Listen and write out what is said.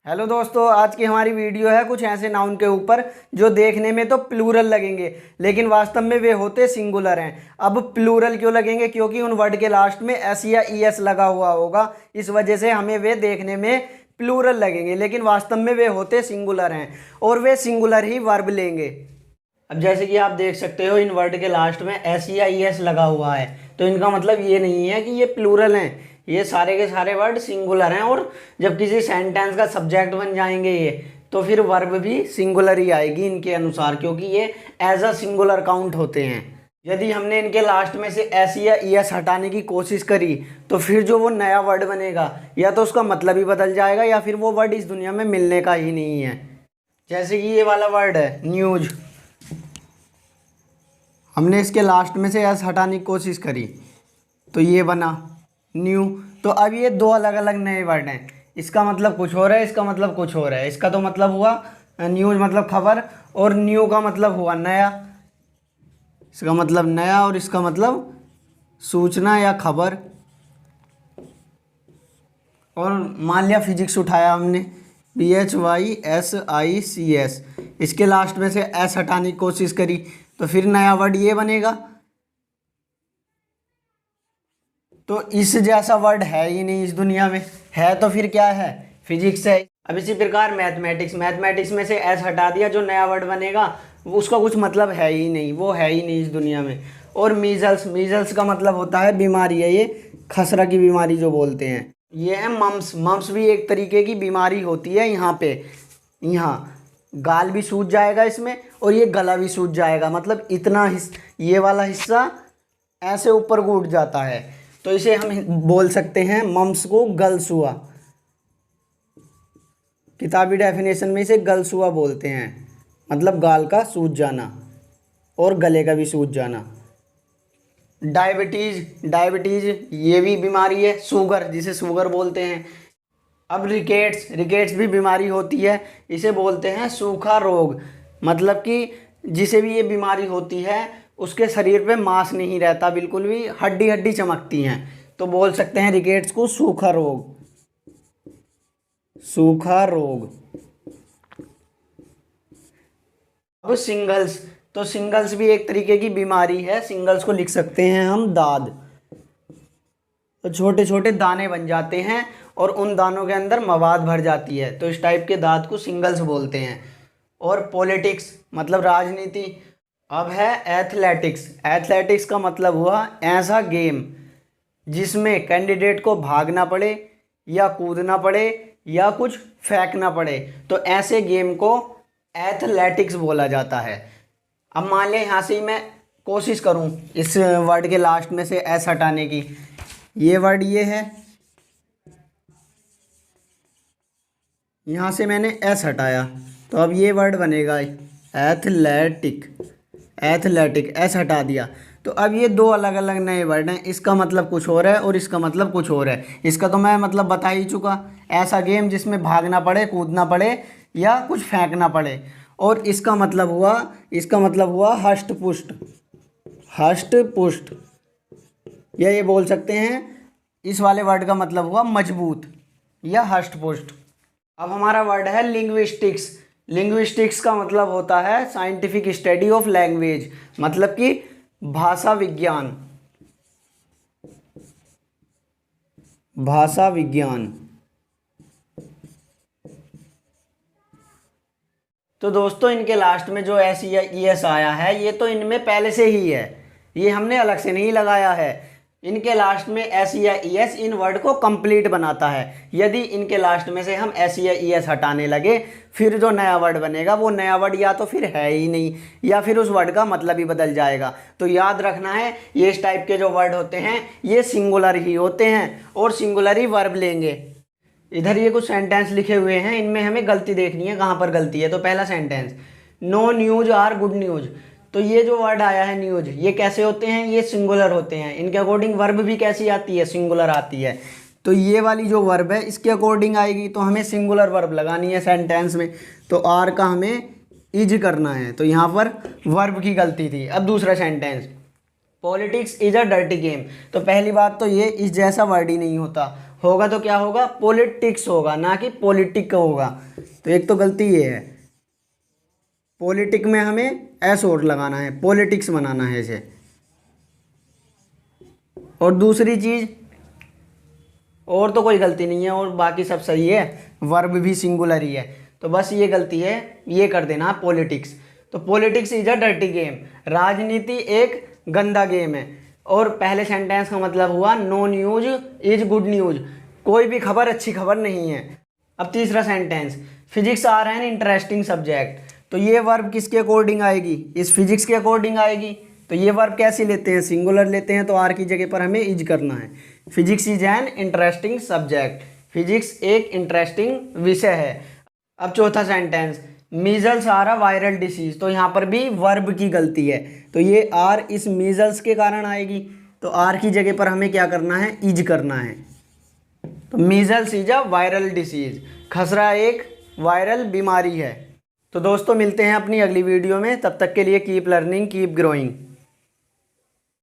Hello दोस्तों, आज की हमारी वीडियो है कुछ ऐसे नाउन के ऊपर जो देखने में तो प्लूरल लगेंगे लेकिन वास्तव में वे होते सिंगुलर हैं। अब प्लूरल क्यों लगेंगे? क्योंकि उन वर्ड के लास्ट में एस या ई एस लगा हुआ होगा, इस वजह से हमें वे देखने में प्लूरल लगेंगे लेकिन वास्तव में वे होते सिंगुलर हैं और वे सिंगुलर ही वर्ब लेंगे। अब जैसे कि आप देख सकते हो इन वर्ड के लास्ट में एस या ई एस लगा हुआ है, तो इनका मतलब ये नहीं है कि ये प्लूरल हैं, ये सारे के सारे वर्ड सिंगुलर हैं। और जब किसी सेंटेंस का सब्जेक्ट बन जाएंगे ये, तो फिर वर्ब भी सिंगुलर ही आएगी इनके अनुसार, क्योंकि ये एज अ सिंगुलर काउंट होते हैं। यदि हमने इनके लास्ट में से एस या ई एस हटाने की कोशिश करी तो फिर जो वो नया वर्ड बनेगा या तो उसका मतलब ही बदल जाएगा या फिर वो वर्ड इस दुनिया में मिलने का ही नहीं है। जैसे कि ये वाला वर्ड है न्यूज, हमने इसके लास्ट में से एस हटाने की कोशिश करी तो ये बना न्यू। तो अब ये दो अलग अलग नए वर्ड हैं, इसका मतलब कुछ और है, इसका मतलब कुछ और है। इसका तो मतलब हुआ न्यूज मतलब खबर, और न्यू का मतलब हुआ नया, इसका मतलब नया, और इसका मतलब सूचना या खबर। और मान लिया फिजिक्स उठाया हमने, PHYSICS, इसके लास्ट में से एस हटाने की कोशिश करी तो फिर नया वर्ड ये बनेगा। तो इस जैसा वर्ड है ही नहीं इस दुनिया में, है तो फिर क्या है? फिजिक्स है। अब इसी प्रकार मैथमेटिक्स में से एस हटा दिया, जो नया वर्ड बनेगा उसका कुछ मतलब है ही नहीं, वो है ही नहीं इस दुनिया में। और मीजल्स का मतलब होता है बीमारी है, ये खसरा की बीमारी जो बोलते हैं। ये है मम्स भी एक तरीके की बीमारी होती है। यहाँ पे गाल भी सूज जाएगा इसमें और ये गला भी सूज जाएगा, मतलब इतना ये वाला हिस्सा ऐसे ऊपर को उठ जाता है, तो इसे हम बोल सकते हैं मम्स को गलसुआ। किताबी डेफिनेशन में इसे गलसुआ बोलते हैं, मतलब गाल का सूज जाना और गले का भी सूज जाना। डायबिटीज ये भी बीमारी है, शुगर जिसे शुगर बोलते हैं। अब रिकेट्स भी बीमारी होती है, इसे बोलते हैं सूखा रोग, मतलब कि जिसे भी ये बीमारी होती है उसके शरीर पे मांस नहीं रहता, बिल्कुल भी हड्डी चमकती हैं, तो बोल सकते हैं रिकेट्स को सूखा रोग। अब सिंगल्स भी एक तरीके की बीमारी है। सिंगल्स को लिख सकते हैं हम दाद, तो छोटे छोटे दाने बन जाते हैं और उन दानों के अंदर मवाद भर जाती है, तो इस टाइप के दांत को सिंगल्स बोलते हैं। और पॉलिटिक्स मतलब राजनीति। अब है एथलेटिक्स का मतलब हुआ ऐसा गेम जिसमें कैंडिडेट को भागना पड़े या कूदना पड़े या कुछ फेंकना पड़े, तो ऐसे गेम को एथलेटिक्स बोला जाता है। अब मान लें यहाँ से ही मैं कोशिश करूँ इस वर्ड के लास्ट में से एस हटाने की, ये वर्ड ये है, यहाँ से मैंने एस हटाया तो अब ये वर्ड बनेगा एथलेटिक, एस हटा दिया, तो अब ये दो अलग अलग नए वर्ड हैं, इसका मतलब कुछ और है और इसका मतलब कुछ और है। इसका तो मैं मतलब बता ही चुका, ऐसा गेम जिसमें भागना पड़े, कूदना पड़े या कुछ फेंकना पड़े। और इसका मतलब हुआ हष्ट पुष्ट, या ये बोल सकते हैं इस वाले वर्ड का मतलब हुआ मजबूत या हष्ट पुष्ट। अब हमारा वर्ड है लिंग्विस्टिक्स का मतलब होता है साइंटिफिक स्टडी ऑफ लैंग्वेज, मतलब कि भाषा विज्ञान। तो दोस्तों इनके लास्ट में जो एस या ई एस आया है ये तो इनमें पहले से ही है, ये हमने अलग से नहीं लगाया है। इनके लास्ट में एस या ई एस इन वर्ड को कंप्लीट बनाता है। यदि इनके लास्ट में से हम एस या ई एस हटाने लगे फिर जो नया वर्ड बनेगा वो नया वर्ड या तो फिर है ही नहीं या फिर उस वर्ड का मतलब ही बदल जाएगा। तो याद रखना है ये इस टाइप के जो वर्ड होते हैं ये सिंगुलर ही होते हैं और सिंगुलर ही वर्ब लेंगे। इधर ये कुछ सेंटेंस लिखे हुए हैं, इनमें हमें गलती देखनी है कहाँ पर गलती है। तो पहला sentence, no news are good news, तो ये जो वर्ड आया है न्यूज, ये कैसे होते हैं? ये सिंगुलर होते हैं। इनके अकॉर्डिंग वर्ब भी कैसी आती है? सिंगुलर आती है। तो ये वाली जो वर्ब है इसके अकॉर्डिंग आएगी, तो हमें सिंगुलर वर्ब लगानी है सेंटेंस में, तो आर का हमें इज करना है, तो यहाँ पर वर्ब की गलती थी। अब दूसरा sentence, politics is a dirty game, तो पहली बात तो ये इस जैसा वर्ड ही नहीं होता, होगा तो क्या होगा, पॉलिटिक्स होगा, ना कि पॉलिटिक होगा। तो एक तो गलती ये है, पॉलिटिक में हमें एस और लगाना है, पॉलिटिक्स बनाना है इसे। और दूसरी चीज़, और तो कोई गलती नहीं है, और बाकी सब सही है, वर्ब भी सिंगुलर ही है। तो बस ये गलती है, ये कर देना पॉलिटिक्स। तो politics is a dirty game, राजनीति एक गंदा गेम है। और पहले सेंटेंस का मतलब हुआ no news is good news, कोई भी खबर अच्छी खबर नहीं है। अब तीसरा sentence, physics are an interesting subject. तो ये वर्ब किसके अकॉर्डिंग आएगी, इस फिजिक्स के अकॉर्डिंग आएगी। तो ये वर्ब कैसे लेते हैं, सिंगुलर लेते हैं, तो आर की जगह पर हमें इज करना है। Physics is an interesting subject, physics एक इंटरेस्टिंग विषय है। अब चौथा sentence, measles are a viral disease. तो यहाँ पर भी वर्ब की गलती है, तो ये आर इस मीजल्स के कारण आएगी, तो आर की जगह पर हमें क्या करना है, इज करना है। तो measles is a viral disease, खसरा एक वायरल बीमारी है। तो दोस्तों मिलते हैं अपनी अगली वीडियो में, तब तक के लिए कीप लर्निंग कीप ग्रोइंग।